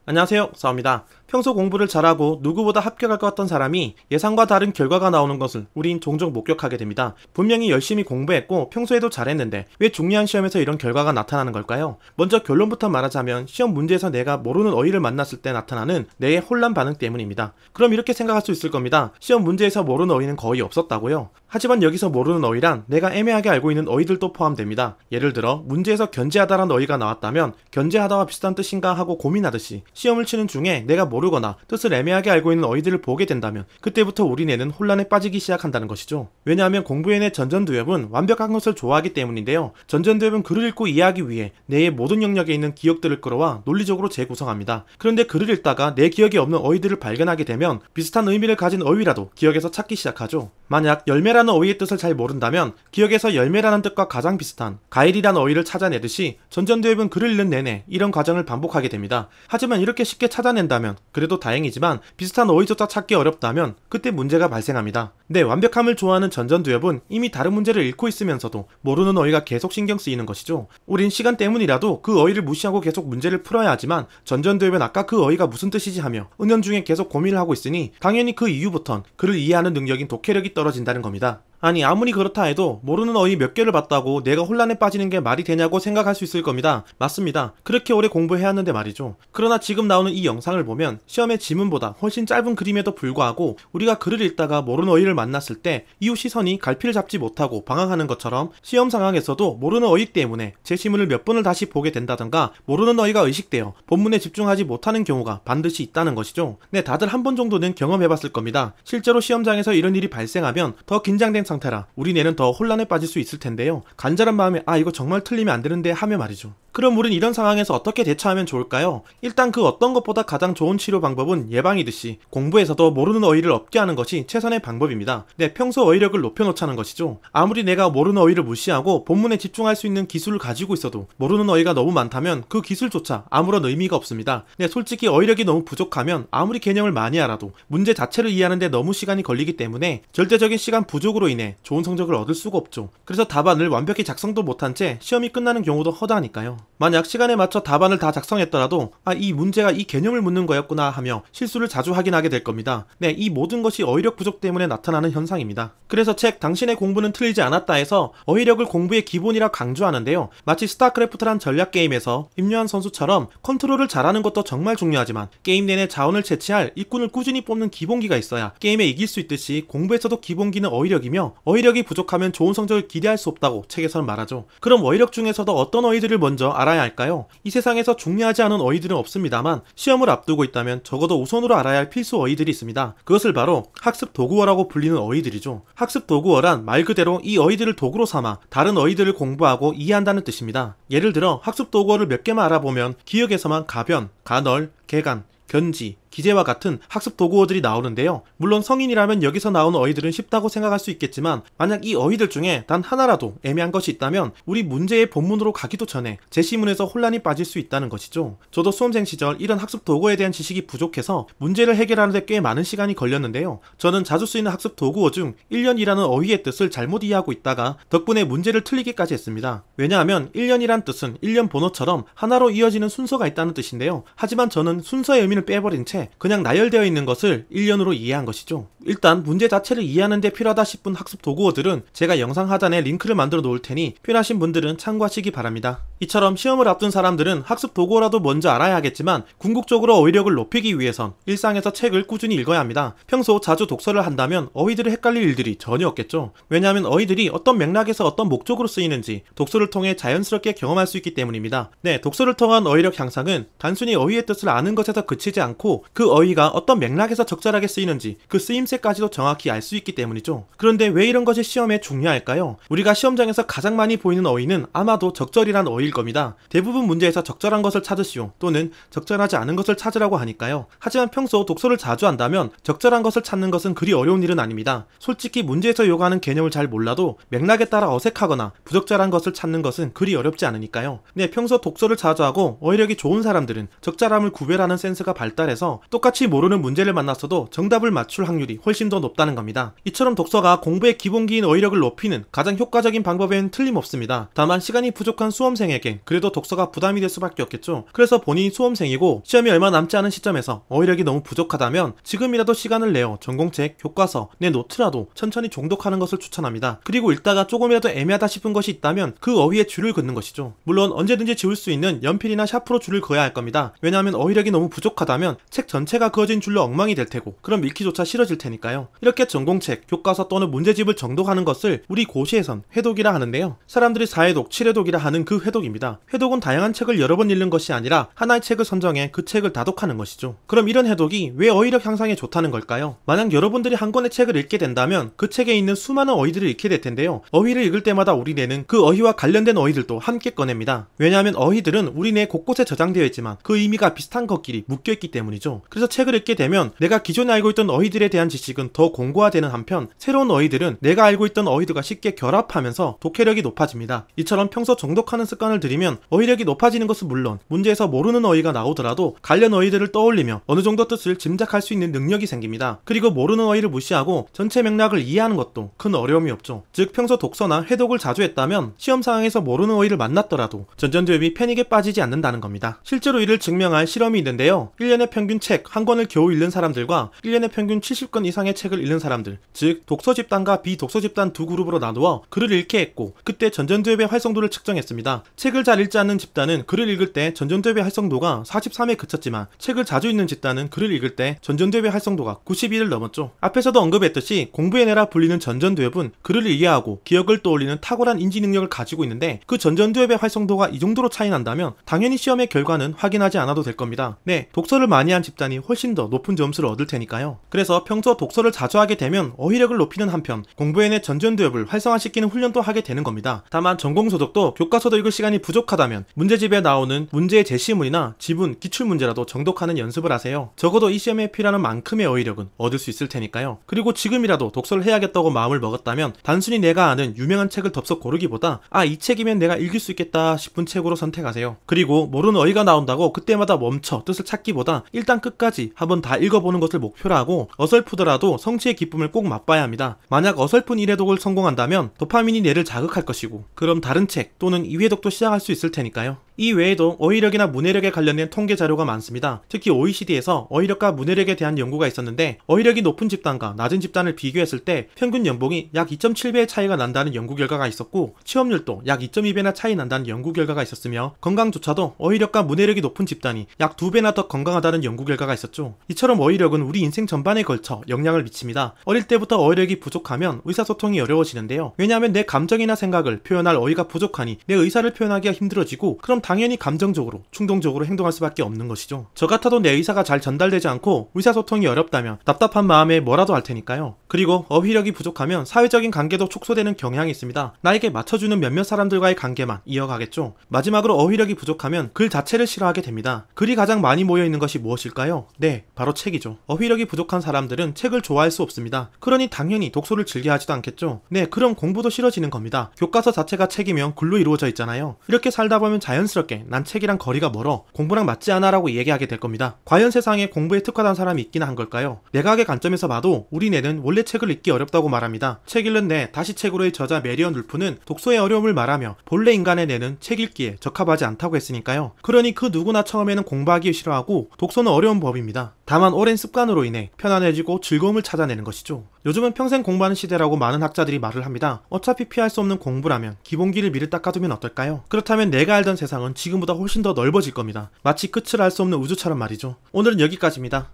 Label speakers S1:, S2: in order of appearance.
S1: 안녕하세요, 싸웁니다. 평소 공부를 잘하고 누구보다 합격할 것 같던 사람이 예상과 다른 결과가 나오는 것을 우린 종종 목격하게 됩니다. 분명히 열심히 공부했고 평소에도 잘했는데 왜 중요한 시험에서 이런 결과가 나타나는 걸까요? 먼저 결론부터 말하자면 시험 문제에서 내가 모르는 어휘를 만났을 때 나타나는 뇌의 혼란 반응 때문입니다. 그럼 이렇게 생각할 수 있을 겁니다. 시험 문제에서 모르는 어휘는 거의 없었다고요? 하지만 여기서 모르는 어휘란 내가 애매하게 알고 있는 어휘들도 포함됩니다. 예를 들어 문제에서 견제하다라는 어휘가 나왔다면 견제하다와 비슷한 뜻인가 하고 고민하듯이 시험을 치는 중에 내가 모르거나 뜻을 애매하게 알고 있는 어휘들을 보게 된다면 그때부터 우리 뇌는 혼란에 빠지기 시작한다는 것이죠. 왜냐하면 공부의 뇌 전전두엽은 완벽한 것을 좋아하기 때문인데요. 전전두엽은 글을 읽고 이해하기 위해 뇌의 모든 영역에 있는 기억들을 끌어와 논리적으로 재구성합니다. 그런데 글을 읽다가 내 기억에 없는 어휘들을 발견하게 되면 비슷한 의미를 가진 어휘라도 기억에서 찾기 시작하죠. 만약 열매라는 어휘의 뜻을 잘 모른다면 기억에서 열매라는 뜻과 가장 비슷한 과일이라는 어휘를 찾아내듯이 전전두엽은 글을 읽는 내내 이런 과정을 반복하게 됩니다. 하지만 이렇게 쉽게 찾아낸다면 그래도 다행이지만 비슷한 어휘조차 찾기 어렵다면 그때 문제가 발생합니다. 네, 완벽함을 좋아하는 전전두엽은 이미 다른 문제를 읽고 있으면서도 모르는 어휘가 계속 신경 쓰이는 것이죠. 우린 시간 때문이라도 그 어휘를 무시하고 계속 문제를 풀어야 하지만 전전두엽은 아까 그 어휘가 무슨 뜻이지 하며 은연중에 계속 고민을 하고 있으니 당연히 그 이후부턴 글을 이해하는 능력인 독해력이 떨어진다는 겁니다. 아니, 아무리 그렇다 해도 모르는 어휘 몇 개를 봤다고 내가 혼란에 빠지는 게 말이 되냐고 생각할 수 있을 겁니다. 맞습니다. 그렇게 오래 공부해왔는데 말이죠. 그러나 지금 나오는 이 영상을 보면 시험의 지문보다 훨씬 짧은 그림에도 불구하고 우리가 글을 읽다가 모르는 어휘를 만났을 때 이후 시선이 갈피를 잡지 못하고 방황하는 것처럼 시험 상황에서도 모르는 어휘 때문에 제 시문을 몇 번을 다시 보게 된다던가 모르는 어휘가 의식되어 본문에 집중하지 못하는 경우가 반드시 있다는 것이죠. 네, 다들 한 번 정도는 경험해봤을 겁니다. 실제로 시험장에서 이런 일이 발생하면 더 긴장된 상태라 우리 뇌는 더 혼란에 빠질 수 있을 텐데요. 간절한 마음에 이거 정말 틀리면 안 되는데 하며 말이죠. 그럼 우린 이런 상황에서 어떻게 대처하면 좋을까요? 일단 그 어떤 것보다 가장 좋은 치료 방법은 예방이듯이 공부에서도 모르는 어휘를 없게 하는 것이 최선의 방법입니다. 네, 평소 어휘력을 높여놓자는 것이죠. 아무리 내가 모르는 어휘를 무시하고 본문에 집중할 수 있는 기술을 가지고 있어도 모르는 어휘가 너무 많다면 그 기술조차 아무런 의미가 없습니다. 네, 솔직히 어휘력이 너무 부족하면 아무리 개념을 많이 알아도 문제 자체를 이해하는데 너무 시간이 걸리기 때문에 절대적인 시간 부족으로 인해 좋은 성적을 얻을 수가 없죠. 그래서 답안을 완벽히 작성도 못한 채 시험이 끝나는 경우도 허다하니까요. 만약 시간에 맞춰 답안을 다 작성했더라도 이 문제가 이 개념을 묻는 거였구나 하며 실수를 자주 확인하게 될 겁니다. 네, 이 모든 것이 어휘력 부족 때문에 나타나는 현상입니다. 그래서 책 당신의 공부는 틀리지 않았다 해서 어휘력을 공부의 기본이라 강조하는데요. 마치 스타크래프트란 전략 게임에서 임요한 선수처럼 컨트롤을 잘하는 것도 정말 중요하지만 게임 내내 자원을 채취할 일꾼을 꾸준히 뽑는 기본기가 있어야 게임에 이길 수 있듯이 공부에서도 기본기는 어휘력이며 어휘력이 부족하면 좋은 성적을 기대할 수 없다고 책에서는 말하죠. 그럼 어휘력 중에서도 어떤 어휘들을 먼저 알아야 할까요? 이 세상에서 중요하지 않은 어휘들은 없습니다만 시험을 앞두고 있다면 적어도 우선으로 알아야 할 필수 어휘들이 있습니다. 그것을 바로 학습 도구어라고 불리는 어휘들이죠. 학습 도구어란 말 그대로 이 어휘들을 도구로 삼아 다른 어휘들을 공부하고 이해한다는 뜻입니다. 예를 들어 학습 도구어를 몇 개만 알아보면 기억에서만 가변, 가널, 개간, 견지, 기재와 같은 학습 도구어들이 나오는데요. 물론 성인이라면 여기서 나오는 어휘들은 쉽다고 생각할 수 있겠지만 만약 이 어휘들 중에 단 하나라도 애매한 것이 있다면 우리 문제의 본문으로 가기도 전에 제시문에서 혼란이 빠질 수 있다는 것이죠. 저도 수험생 시절 이런 학습 도구어에 대한 지식이 부족해서 문제를 해결하는데 꽤 많은 시간이 걸렸는데요. 저는 자주 쓰이는 학습 도구어 중 1년이라는 어휘의 뜻을 잘못 이해하고 있다가 덕분에 문제를 틀리기까지 했습니다. 왜냐하면 1년이란 뜻은 1년 번호처럼 하나로 이어지는 순서가 있다는 뜻인데요. 하지만 저는 순서의 의미를 빼버린 채 그냥 나열되어 있는 것을 1년으로 이해한 것이죠. 일단 문제 자체를 이해하는 데 필요하다 싶은 학습 도구어들은 제가 영상 하단에 링크를 만들어 놓을 테니 필요하신 분들은 참고하시기 바랍니다. 이처럼 시험을 앞둔 사람들은 학습 도구어라도 먼저 알아야 하겠지만 궁극적으로 어휘력을 높이기 위해선 일상에서 책을 꾸준히 읽어야 합니다. 평소 자주 독서를 한다면 어휘들을 헷갈릴 일들이 전혀 없겠죠. 왜냐하면 어휘들이 어떤 맥락에서 어떤 목적으로 쓰이는지 독서를 통해 자연스럽게 경험할 수 있기 때문입니다. 네, 독서를 통한 어휘력 향상은 단순히 어휘의 뜻을 아는 것에서 그치지 않고 그 어휘가 어떤 맥락에서 적절하게 쓰이는지 그 쓰임새까지도 정확히 알 수 있기 때문이죠. 그런데 왜 이런 것이 시험에 중요할까요? 우리가 시험장에서 가장 많이 보이는 어휘는 아마도 적절이란 어휘일 겁니다. 대부분 문제에서 적절한 것을 찾으시오 또는 적절하지 않은 것을 찾으라고 하니까요. 하지만 평소 독서를 자주 한다면 적절한 것을 찾는 것은 그리 어려운 일은 아닙니다. 솔직히 문제에서 요구하는 개념을 잘 몰라도 맥락에 따라 어색하거나 부적절한 것을 찾는 것은 그리 어렵지 않으니까요. 네, 평소 독서를 자주 하고 어휘력이 좋은 사람들은 적절함을 구별하는 센스가 발달해서 똑같이 모르는 문제를 만났어도 정답을 맞출 확률이 훨씬 더 높다는 겁니다. 이처럼 독서가 공부의 기본기인 어휘력을 높이는 가장 효과적인 방법에는 틀림없습니다. 다만 시간이 부족한 수험생에게 수험생에겐 그래도 독서가 부담이 될 수밖에 없겠죠. 그래서 본인이 수험생이고 시험이 얼마 남지 않은 시점에서 어휘력이 너무 부족하다면 지금이라도 시간을 내어 전공책, 교과서, 내 노트라도 천천히 종독하는 것을 추천합니다. 그리고 읽다가 조금이라도 애매하다 싶은 것이 있다면 그 어휘에 줄을 긋는 것이죠. 물론 언제든지 지울 수 있는 연필이나 샤프로 줄을 그어야 할 겁니다. 왜냐하면 어휘력이 너무 부족하다면 책 전체가 그어진 줄로 엉망이 될 테고 그럼 읽기조차 싫어질 테니까요. 이렇게 전공책, 교과서 또는 문제집을 정독하는 것을 우리 고시에선 회독이라 하는데요. 사람들이 4회독, 7회독이라 하는 그 회독입니다. 회독은 다양한 책을 여러 번 읽는 것이 아니라 하나의 책을 선정해 그 책을 다독하는 것이죠. 그럼 이런 회독이 왜 어휘력 향상에 좋다는 걸까요? 만약 여러분들이 한 권의 책을 읽게 된다면 그 책에 있는 수많은 어휘들을 읽게 될 텐데요. 어휘를 읽을 때마다 우리 뇌는 그 어휘와 관련된 어휘들도 함께 꺼냅니다. 왜냐하면 어휘들은 우리 뇌 곳곳에 저장되어 있지만 그 의미가 비슷한 것끼리 묶여있기 때문이죠. 그래서 책을 읽게 되면 내가 기존에 알고 있던 어휘들에 대한 지식은 더 공고화되는 한편 새로운 어휘들은 내가 알고 있던 어휘들과 쉽게 결합하면서 독해력이 높아집니다. 이처럼 평소 정독하는 습관을 들이면 어휘력이 높아지는 것은 물론 문제에서 모르는 어휘가 나오더라도 관련 어휘들을 떠올리며 어느 정도 뜻을 짐작할 수 있는 능력이 생깁니다. 그리고 모르는 어휘를 무시하고 전체 맥락을 이해하는 것도 큰 어려움이 없죠. 즉 평소 독서나 회독을 자주 했다면 시험 상황에서 모르는 어휘를 만났더라도 전전두엽이 패닉에 빠지지 않는다는 겁니다. 실제로 이를 증명할 실험이 있는데요. 1년에 평균 책 한 권을 겨우 읽는 사람들과 1년에 평균 70권 이상의 책을 읽는 사람들, 즉 독서 집단과 비독서 집단 두 그룹으로 나누어 글을 읽게 했고 그때 전전두엽의 활성도를 측정했습니다. 책을 잘 읽지 않는 집단은 글을 읽을 때 전전두엽의 활성도가 43에 그쳤지만 책을 자주 읽는 집단은 글을 읽을 때 전전두엽의 활성도가 91을 넘었죠. 앞에서도 언급했듯이 공부의 뇌라 불리는 전전두엽은 글을 이해하고 기억을 떠올리는 탁월한 인지 능력을 가지고 있는데 그 전전두엽의 활성도가 이 정도로 차이 난다면 당연히 시험의 결과는 확인하지 않아도 될 겁니다. 네, 독서를 많이 한 집단이 훨씬 더 높은 점수를 얻을 테니까요. 그래서 평소 독서를 자주 하게 되면 어휘력을 높이는 한편 공부의 뇌 전전두엽을 활성화시키는 훈련도 하게 되는 겁니다. 다만 전공소득도 교과서도 읽을 시간이 부족하다면 문제집에 나오는 문제의 제시문이나 지문, 기출문제라도 정독하는 연습을 하세요. 적어도 이 시험에 필요한 만큼의 어휘력은 얻을 수 있을 테니까요. 그리고 지금이라도 독서를 해야겠다고 마음을 먹었다면 단순히 내가 아는 유명한 책을 덥석 고르기보다 이 책이면 내가 읽을 수 있겠다 싶은 책으로 선택하세요. 그리고 모르는 어휘가 나온다고 그때마다 멈춰 뜻을 찾기보다 일단 끝까지 한번 다 읽어보는 것을 목표로 하고 어설프더라도 성취의 기쁨을 꼭 맛봐야 합니다. 만약 어설픈 1회독을 성공한다면 도파민이 뇌를 자극할 것이고 그럼 다른 책 또는 2회독도 시작할 수 있을 테니까요. 이 외에도 어휘력이나 문해력에 관련된 통계 자료가 많습니다. 특히 OECD에서 어휘력과 문해력에 대한 연구가 있었는데 어휘력이 높은 집단과 낮은 집단을 비교했을 때 평균 연봉이 약 2.7배의 차이가 난다는 연구 결과가 있었고 취업률도 약 2.2배나 차이 난다는 연구 결과가 있었으며 건강조차도 어휘력과 문해력이 높은 집단이 약 2배나 더 건강하다는 연구 결과가 있었죠. 이처럼 어휘력은 우리 인생 전반에 걸쳐 영향을 미칩니다. 어릴 때부터 어휘력이 부족하면 의사소통이 어려워지는데요. 왜냐하면 내 감정이나 생각을 표현할 어휘가 부족하니 내 의사를 표현하기가 힘들어지고 그럼 당연히 감정적으로, 충동적으로 행동할 수밖에 없는 것이죠. 저 같아도 내 의사가 잘 전달되지 않고 의사소통이 어렵다면 답답한 마음에 뭐라도 할 테니까요. 그리고 어휘력이 부족하면 사회적인 관계도 축소되는 경향이 있습니다. 나에게 맞춰주는 몇몇 사람들과의 관계만 이어가겠죠. 마지막으로 어휘력이 부족하면 글 자체를 싫어하게 됩니다. 글이 가장 많이 모여있는 것이 무엇일까요? 네, 바로 책이죠. 어휘력이 부족한 사람들은 책을 좋아할 수 없습니다. 그러니 당연히 독서를 즐겨 하지도 않겠죠. 네, 그럼 공부도 싫어지는 겁니다. 교과서 자체가 책이면 글로 이루어져 있잖아요. 이렇게 살다 보면 자연스럽게 난 책이랑 거리가 멀어 공부랑 맞지 않아 라고 얘기하게 될 겁니다. 과연 세상에 공부에 특화된 사람이 있긴 한 걸까요? 내각의 관점에서 봐도 우리 뇌는 원래 책을 읽기 어렵다고 말합니다. 책 읽는 뇌 다시 책으로의 저자 메리언 울프는 독서의 어려움을 말하며 본래 인간의 뇌는 책 읽기에 적합하지 않다고 했으니까요. 그러니 그 누구나 처음에는 공부하기 싫어하고 독서는 어려운 법입니다. 다만 오랜 습관으로 인해 편안해지고 즐거움을 찾아내는 것이죠. 요즘은 평생 공부하는 시대라고 많은 학자들이 말을 합니다. 어차피 피할 수 없는 공부라면 기본기를 미리 닦아두면 어떨까요? 그렇다면 내가 알던 세상은 지금보다 훨씬 더 넓어질 겁니다. 마치 끝을 알 수 없는 우주처럼 말이죠. 오늘은 여기까지입니다.